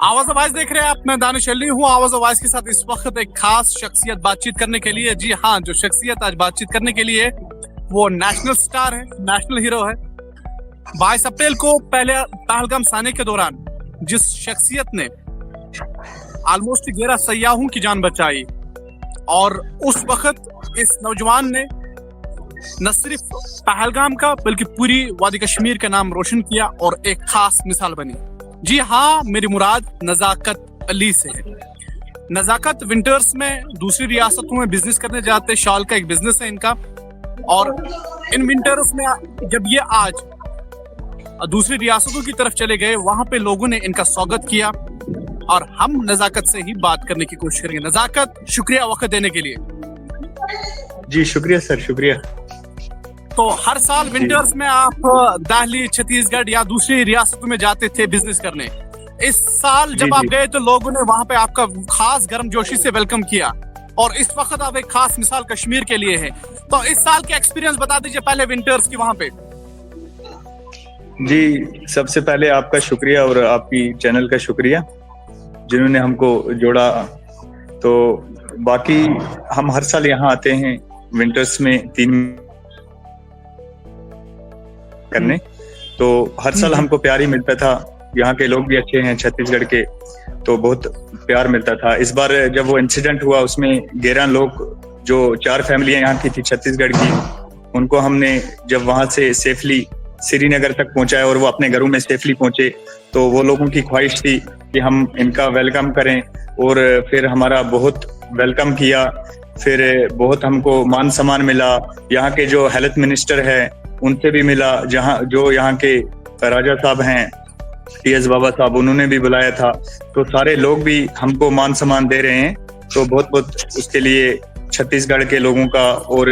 आवाज वॉइस देख रहे हैं आप। मैं दानिश अली हूँ आवाज वॉइस के साथ। इस वक्त एक खास शख्सियत बातचीत करने के लिए, जी हाँ, जो शख्सियत आज बातचीत करने के लिए वो नेशनल स्टार है, नेशनल हीरो है। 22 अप्रैल को पहलगाम साने के दौरान जिस शख्सियत ने ऑलमोस्ट 11 सयाहों की जान बचाई, और उस वक्त इस नौजवान ने न सिर्फ पहलगाम का बल्कि पूरी वादी कश्मीर का नाम रोशन किया और एक खास मिसाल बनी। जी हाँ, मेरी मुराद नजाकत अली से है। नजाकत विंटर्स में दूसरी रियासतों में बिजनेस करने जाते, शॉल का एक बिजनेस है इनका, और इन विंटर्स में जब ये आज दूसरी रियासतों की तरफ चले गए, वहां पे लोगों ने इनका स्वागत किया और हम नजाकत से ही बात करने की कोशिश करेंगे। नजाकत, शुक्रिया वक्त देने के लिए। जी शुक्रिया सर, शुक्रिया। तो हर साल विंटर्स में आप दिल्ली, छत्तीसगढ़ या दूसरी रियासतों में जाते थे बिजनेस करने। इस साल जब आप गए तो लोगों ने वहां पे आपका खास गर्मजोशी से वेलकम किया, और इस वक्त आप एक खास मिसाल कश्मीर के लिए है। तो इस साल के एक्सपीरियंस बता दीजिए पहले विंटर्स की वहां पे। जी, सबसे पहले आपका शुक्रिया और आपकी चैनल का शुक्रिया जिन्होंने हमको जोड़ा। तो बाकी हम हर साल यहाँ आते हैं विंटर्स में 3 करने, तो हर साल हमको प्यार ही मिलता था। यहाँ के लोग भी अच्छे हैं छत्तीसगढ़ के, तो बहुत प्यार मिलता था। इस बार जब वो इंसिडेंट हुआ उसमें 11 लोग, जो 4 फैमिलियां यहाँ की थी छत्तीसगढ़ की, उनको हमने जब वहां से सेफली श्रीनगर तक पहुंचाया और वो अपने घरों में सेफली पहुंचे, तो वो लोगों की ख्वाहिश थी कि हम इनका वेलकम करें, और फिर हमारा बहुत वेलकम किया। फिर बहुत हमको मान सम्मान मिला। यहाँ के जो हेल्थ मिनिस्टर है उनसे भी मिला, जो यहाँ के राजा साहब हैं, TS बाबा साहब, उन्होंने भी बुलाया था। तो सारे लोग भी हमको मान सम्मान दे रहे हैं, तो बहुत बहुत उसके लिए छत्तीसगढ़ के लोगों का और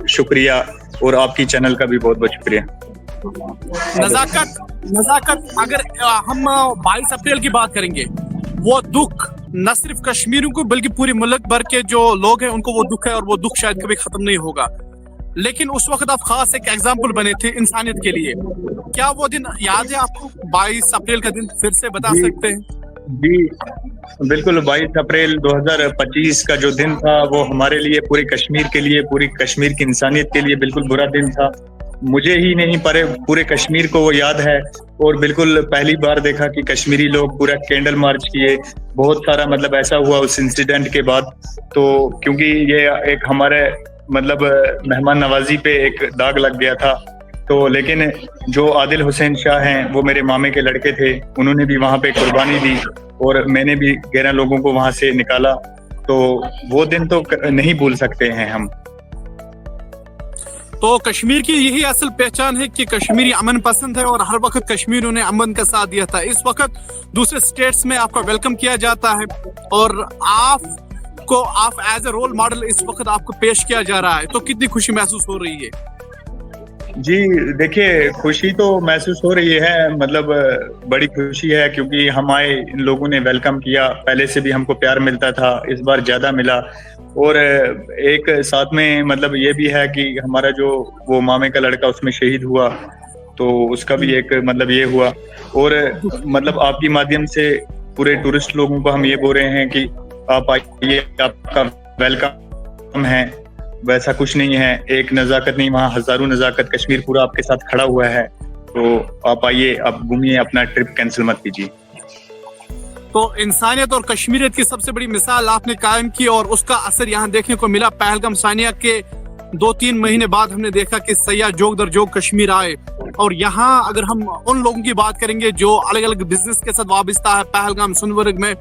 शुक्रिया, और आपकी चैनल का भी बहुत बहुत शुक्रिया। नजाकत, अगर हम 22 अप्रैल की बात करेंगे, वो दुख न सिर्फ कश्मीरियों को बल्कि पूरे मुल्क भर के जो लोग हैं उनको वो दुख है, और वो दुख शायद कभी खत्म नहीं होगा। लेकिन उस वक्त आप खास एक एग्जाम्पल बने थे इंसानियत के लिए। क्या वो दिन याद है आपको? 22 अप्रैल का दिन फिर से बता सकते हैं? जी बिल्कुल, 22 अप्रैल 2025 का जो दिन था वो हमारे लिए, पूरे कश्मीर के लिए, पूरी कश्मीर की इंसानियत के लिए बिल्कुल बुरा दिन था। मुझे ही नहीं पर पूरे कश्मीर को वो याद है, और बिल्कुल पहली बार देखा कि कश्मीरी लोग पूरा कैंडल मार्च किए। बहुत सारा मतलब ऐसा हुआ उस इंसिडेंट के बाद, तो क्योंकि ये एक हमारे मतलब मेहमान नवाजी पे एक दाग लग गया था। तो लेकिन जो आदिल हुसैन शाह हैं, वो मेरे मामे के लड़के थे, उन्होंने भी वहाँ पे कुर्बानी दी, और मैंने भी 11 लोगों को वहाँ से निकाला। तो वो दिन तो नहीं भूल सकते हैं हम। तो कश्मीर की यही असल पहचान है कि कश्मीरी अमन पसंद है, और हर वक्त कश्मीरियों ने अमन का साथ दिया था। इस वक्त दूसरे स्टेट्स में आपका वेलकम किया जाता है, और आप एज ए रोल मॉडल इस वक्त आपको पेश किया जा रहा है, तो कितनी खुशी महसूस हो रही है? जी देखिए, खुशी तो महसूस हो रही है, मतलब बड़ी खुशी है, क्योंकि हम आए, इन लोगों ने वेलकम किया। पहले से भी हमको प्यार मिलता था, इस बार ज्यादा मिला। और एक साथ में मतलब ये भी है कि हमारा जो वो मामे का लड़का उसमें शहीद हुआ, तो उसका भी एक मतलब ये हुआ। और मतलब आपकी माध्यम से पूरे टूरिस्ट लोगों को हम ये बोल रहे हैं कि आप आइए, आपका वेलकम है। वैसा कुछ नहीं है, एक नजाकत नहीं, वहाँ हजारों नजाकत, कश्मीर पूरा आपके साथ खड़ा हुआ है। तो आप आइए, आप घूमिए, अपना ट्रिप कैंसिल मत कीजिए। तो इंसानियत और कश्मीरियत की सबसे बड़ी मिसाल आपने कायम की, और उसका असर यहाँ देखने को मिला। पहलगाम सानिया के 2-3 महीने बाद हमने देखा कि सयाह जोग दर जोग कश्मीर आए, और यहाँ अगर हम उन लोगों की बात करेंगे जो अलग अलग बिजनेस के साथ वाबस्ता है, पहलगाम सोनमर्ग में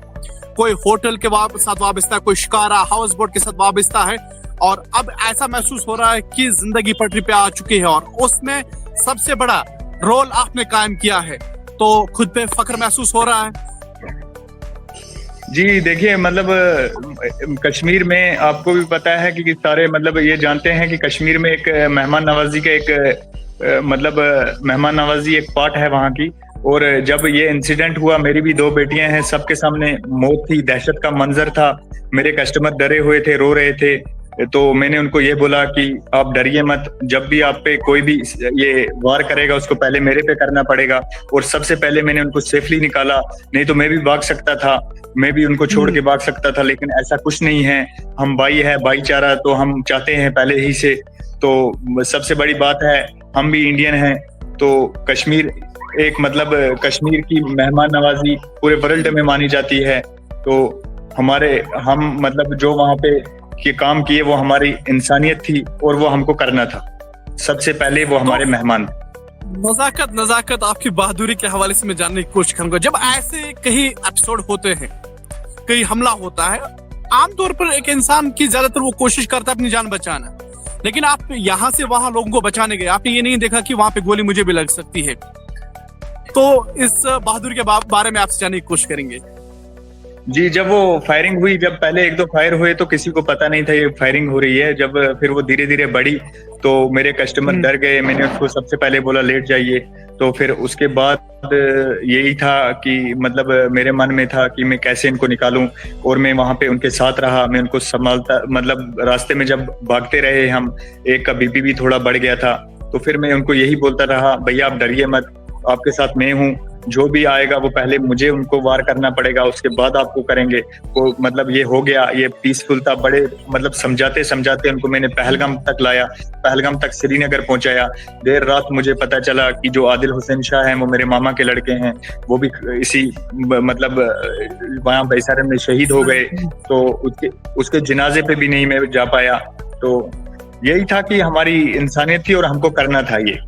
कोई होटल के साथ वाबस्ता है, कोई शिकारा हाउस बोट के साथ वाबस्ता है, और अब ऐसा महसूस हो रहा है कि जिंदगी पटरी पे आ चुकी है, और उसमें सबसे बड़ा रोल आपने कायम किया है। तो खुद पे फख्र महसूस हो रहा है? जी देखिए, मतलब कश्मीर में आपको भी पता है कि सारे मतलब ये जानते हैं कि कश्मीर में एक मेहमान नवाजी का एक मतलब मेहमान नवाजी एक पार्ट है वहाँ की। और जब ये इंसिडेंट हुआ, मेरी भी 2 बेटियां हैं, सबके सामने मौत थी, दहशत का मंजर था। मेरे कस्टमर डरे हुए थे, रो रहे थे। तो मैंने उनको ये बोला कि आप डरिए मत, जब भी आप पे कोई भी ये वार करेगा उसको पहले मेरे पे करना पड़ेगा। और सबसे पहले मैंने उनको सेफली निकाला, नहीं तो मैं भी भाग सकता था, मैं भी उनको छोड़ के भाग सकता था, लेकिन ऐसा कुछ नहीं है। हम भाई है, भाईचारा तो हम चाहते हैं पहले ही से। तो सबसे बड़ी बात है हम भी इंडियन हैं, तो कश्मीर एक मतलब कश्मीर की मेहमान नवाजी पूरे वर्ल्ड में मानी जाती है। तो हम मतलब जो वहाँ पे के काम किए वो हमारी इंसानियत थी और वो हमको करना था। सबसे पहले वो हमारे मेहमान थे। नजाकत आपकी बहादुरी के हवाले से मैं जानने की कोशिश करूंगा। जब ऐसे कई एपिसोड होते हैं, कई हमला होता है, आमतौर पर एक इंसान की ज्यादातर वो कोशिश करता है अपनी जान बचाना, लेकिन आप यहाँ से वहां लोगों को बचाने गए, आपने ये नहीं देखा कि वहां पे गोली मुझे भी लग सकती है। तो इस बहादुरी के बारे में आपसे जानने की कोशिश करेंगे। जी, जब वो फायरिंग हुई, जब पहले एक दो फायर हुए तो किसी को पता नहीं था ये फायरिंग हो रही है। जब फिर वो धीरे धीरे बढ़ी तो मेरे कस्टमर डर गए। मैंने उसको सबसे पहले बोला लेट जाइए। तो फिर उसके बाद यही था कि मतलब मेरे मन में था कि मैं कैसे इनको निकालूं, और मैं वहां पे उनके साथ रहा, मैं उनको संभालता। मतलब रास्ते में जब भागते रहे हम, एक का बीपी भी थोड़ा बढ़ गया था, तो फिर मैं उनको यही बोलता रहा, भैया आप डरिए मत, आपके साथ मैं हूँ, जो भी आएगा वो पहले मुझे उनको वार करना पड़ेगा, उसके बाद आपको करेंगे। वो मतलब ये हो गया, ये पीसफुल था। बड़े मतलब समझाते समझाते उनको मैंने पहलगाम तक लाया, पहलगाम तक श्रीनगर पहुंचाया। देर रात मुझे पता चला कि जो आदिल हुसैन शाह हैं वो मेरे मामा के लड़के हैं, वो भी इसी मतलब वहाँ बैसारन में शहीद हो गए। तो उसके जनाजे पे भी नहीं मैं जा पाया। तो यही था कि हमारी इंसानियत थी और हमको करना था ये।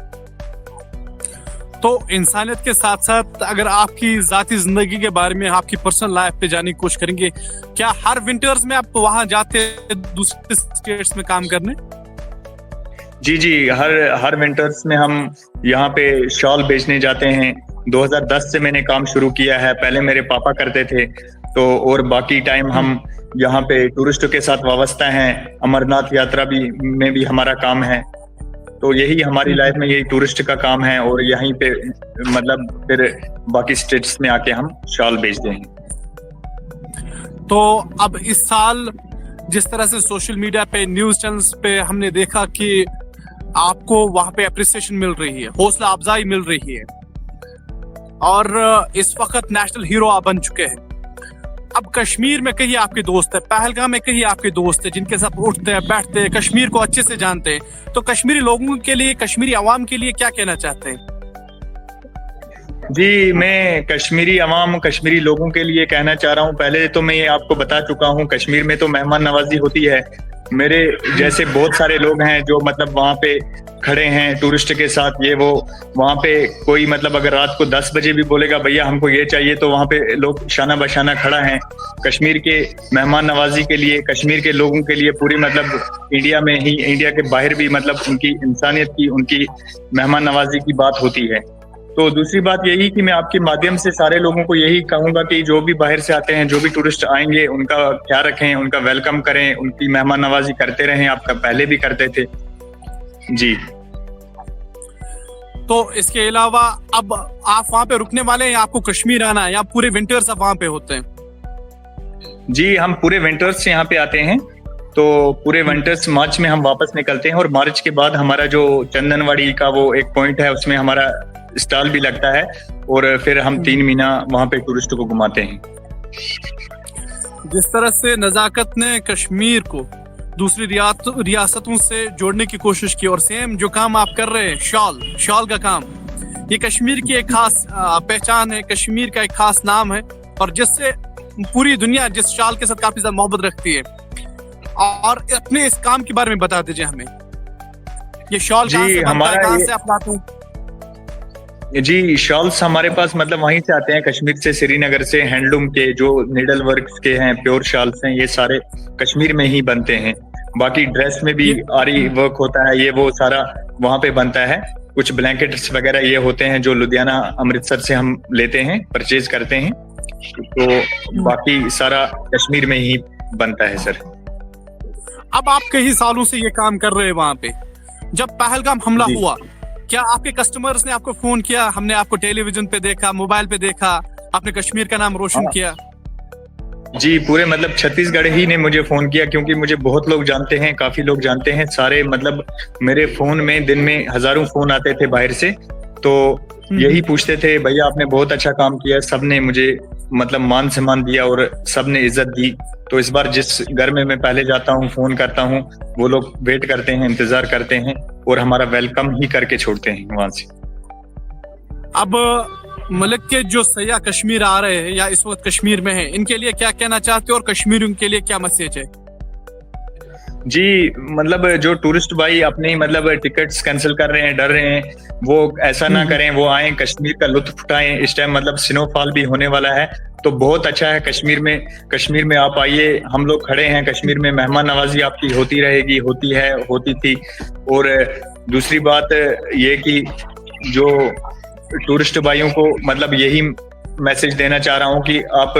तो इंसानियत के साथ साथ अगर आपकी जाती जिंदगी के बारे में, आपकी पर्सनल लाइफ पे जाने की कोशिश करेंगे, क्या हर विंटर्स में आप वहां जाते हैं दूसरे स्टेट्स में काम करने? जी, हर विंटर्स में हम यहाँ पे शॉल बेचने जाते हैं। 2010 से मैंने काम शुरू किया है, पहले मेरे पापा करते थे। तो और बाकी टाइम हम यहाँ पे टूरिस्टों के साथ वाबस्ता हैं। अमरनाथ यात्रा में भी हमारा काम है। तो यही हमारी लाइफ में यही टूरिस्ट का काम है, और यहीं पे मतलब फिर बाकी स्टेट्स में आके हम शॉल बेचते हैं। तो अब इस साल जिस तरह से सोशल मीडिया पे, न्यूज चैनल्स पे हमने देखा कि आपको वहां पे अप्रिसिएशन मिल रही है, हौसला अफजाई मिल रही है, और इस वक्त नेशनल हीरो आप बन चुके हैं। अब कश्मीर में कहीं आपके दोस्त है, पहलगाम में कहीं आपके दोस्त है जिनके साथ उठते हैं, बैठते हैं, कश्मीर को अच्छे से जानते हैं। तो कश्मीरी लोगों के लिए, कश्मीरी अवाम के लिए क्या कहना चाहते हैं? जी, मैं कश्मीरी अवाम, कश्मीरी लोगों के लिए कहना चाह रहा हूँ, पहले तो मैं ये आपको बता चुका हूँ, कश्मीर में तो मेहमान नवाजी होती है। मेरे जैसे बहुत सारे लोग हैं जो मतलब वहाँ पे खड़े हैं टूरिस्ट के साथ, ये वो। वहाँ पे कोई मतलब अगर रात को 10 बजे भी बोलेगा भैया हमको ये चाहिए, तो वहाँ पे लोग शाना बशाना खड़ा है कश्मीर के मेहमान नवाजी के लिए, कश्मीर के लोगों के लिए। पूरी मतलब इंडिया में ही, इंडिया के बाहर भी मतलब उनकी इंसानियत की, उनकी मेहमान नवाजी की बात होती है। तो दूसरी बात यही कि मैं आपके माध्यम से सारे लोगों को यही कहूंगा कि जो भी बाहर से आते हैं, जो भी टूरिस्ट आएंगे, उनका ख्याल रखें, उनका वेलकम करें, उनकी मेहमान नवाजी करते रहें। आपका पहले भी करते थे। जी। तो इसके अलावा अब आप वहां पे रुकने वाले हैं या आपको कश्मीर आना है, या पूरे विंटर्स आप वहां पे होते हैं? जी, हम पूरे विंटर्स से यहाँ पे आते हैं। तो पूरे विंटर्स मार्च में हम वापस निकलते हैं, और मार्च के बाद हमारा जो चंदनवाड़ी का वो एक पॉइंट है, उसमें हमारा स्टॉल भी लगता है, और फिर हम 3 महीना वहां पे टूरिस्ट को घुमाते हैं। जिस तरह से नजाकत ने कश्मीर को दूसरी रियासतों से जोड़ने की कोशिश की, और सेम जो काम आप कर रहे हैं, शॉल का काम, ये कश्मीर की एक खास पहचान है, कश्मीर का एक खास नाम है, और जिससे पूरी दुनिया जिस शॉल के साथ काफी ज्यादा मोहब्बत रखती है। और अपने इस काम के बारे में बता दीजिए हमें, ये शॉल कहाँ से बनता है, कहाँ से आप लाते हैं? जी, शॉल्स हमारे पास मतलब वहीं से आते हैं, कश्मीर से, श्रीनगर से। हैंडलूम के जो नीडल वर्क के हैं, प्योर शॉल्स हैं, ये सारे कश्मीर में ही बनते हैं। बाकी ड्रेस में भी आरी वर्क होता है, ये वो सारा वहां पे बनता है। कुछ ब्लैंकेट्स वगैरह ये होते हैं जो लुधियाना, अमृतसर से हम लेते हैं, परचेज करते हैं। तो बाकी सारा कश्मीर में ही बनता है सर। अब आप कई सालों से ये काम कर रहे हैं वहां पे, जब पहलगाम हमला हुआ, क्या आपके कस्टमर्स ने आपको फोन किया? हमने आपको टेलीविजन पे देखा, मोबाइल पे देखा, आपने कश्मीर का नाम रोशन किया। जी, पूरे मतलब छत्तीसगढ़ ही ने मुझे फ़ोन किया, क्योंकि मुझे बहुत लोग जानते हैं, काफ़ी लोग जानते हैं। सारे मतलब मेरे फ़ोन में दिन में हज़ारों फ़ोन आते थे बाहर से, तो यही पूछते थे, भैया आपने बहुत अच्छा काम किया। सबने मुझे मतलब मान-सम्मान दिया और सबने इज़्ज़त दी। तो इस बार जिस घर में मैं पहले जाता हूँ, फ़ोन करता हूँ, वो लोग वेट करते हैं, इंतज़ार करते हैं और हमारा वेलकम ही करके छोड़ते हैं वहाँ से। अब मलिक के जो सयाह कश्मीर आ रहे हैं या इस वक्त कश्मीर में हैं, इनके लिए क्या कहना चाहते हो और कश्मीरियों के लिए क्या मैसेज है? जी, मतलब जो टूरिस्ट भाई अपने मतलब टिकट्स कैंसल कर रहे हैं, डर रहे हैं, वो ऐसा ना करें, वो आएँ, कश्मीर का लुत्फ़ उठाएँ। इस टाइम मतलब स्नोफॉल भी होने वाला है, तो बहुत अच्छा है कश्मीर में आप आइए, हम लोग खड़े हैं कश्मीर में, मेहमान नवाज़ी आपकी होती रहेगी, होती है, होती थी। और दूसरी बात ये कि जो टूरिस्ट भाइयों को मतलब यही मैसेज देना चाह रहा हूँ कि आप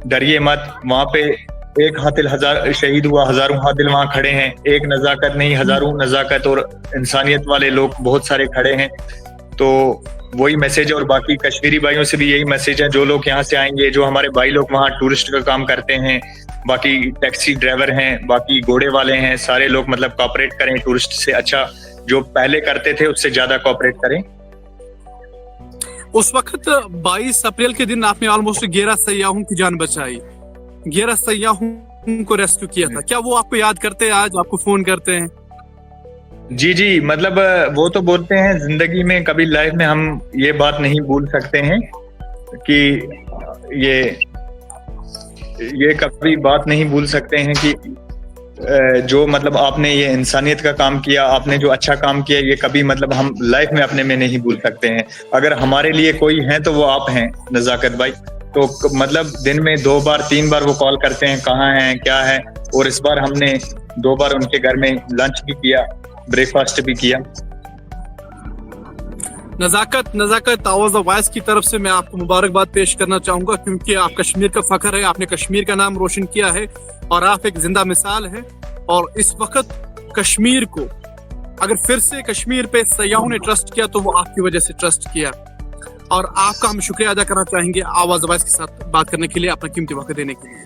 डरिए मत। वहाँ पे एक हातिल हजार शहीद हुआ, हजारों हातिल वहाँ खड़े हैं। एक नजाकत नहीं, हजारों नजाकत और इंसानियत वाले लोग बहुत सारे खड़े हैं। तो वही मैसेज है। और बाकी कश्मीरी भाइयों से भी यही मैसेज है, जो लोग यहाँ से आएंगे, जो हमारे भाई लोग वहाँ टूरिस्ट का काम करते हैं, बाकी टैक्सी ड्राइवर हैं, बाकी घोड़े वाले हैं, सारे लोग मतलब कोऑपरेट करें टूरिस्ट से, अच्छा जो पहले करते थे उससे ज्यादा कोऑपरेट करें। उस वक्त 22 अप्रैल के दिन आपने ऑलमोस्ट 11 सयाहों की जान बचाई, 11 सयाहों को रेस्क्यू किया था। क्या वो आपको याद करते हैं, आज आपको फोन करते हैं? जी, मतलब वो तो बोलते हैं जिंदगी में कभी लाइफ में हम ये बात नहीं भूल सकते हैं कि ये कभी बात नहीं भूल सकते हैं कि जो मतलब आपने ये इंसानियत का काम किया, आपने जो अच्छा काम किया, ये कभी मतलब हम लाइफ में अपने में नहीं भूल सकते हैं। अगर हमारे लिए कोई है तो वो आप हैं नजाकत भाई। तो मतलब दिन में 2 बार 3 बार वो कॉल करते हैं, कहाँ हैं, क्या है। और इस बार हमने 2 बार उनके घर में लंच भी किया, ब्रेकफास्ट भी किया। नजाकत आवाज वॉइस की तरफ से मैं आपको मुबारकबाद पेश करना चाहूंगा, क्योंकि आप कश्मीर का फख्र है, आपने कश्मीर का नाम रोशन किया है और आप एक जिंदा मिसाल है। और इस वक्त कश्मीर को अगर फिर से कश्मीर पे सयाहों ने ट्रस्ट किया तो वो आपकी वजह से ट्रस्ट किया। और आपका हम शुक्रिया अदा करना चाहेंगे आवाज वॉइस के साथ बात करने के लिए, अपना कीमती वक्त देने के लिए।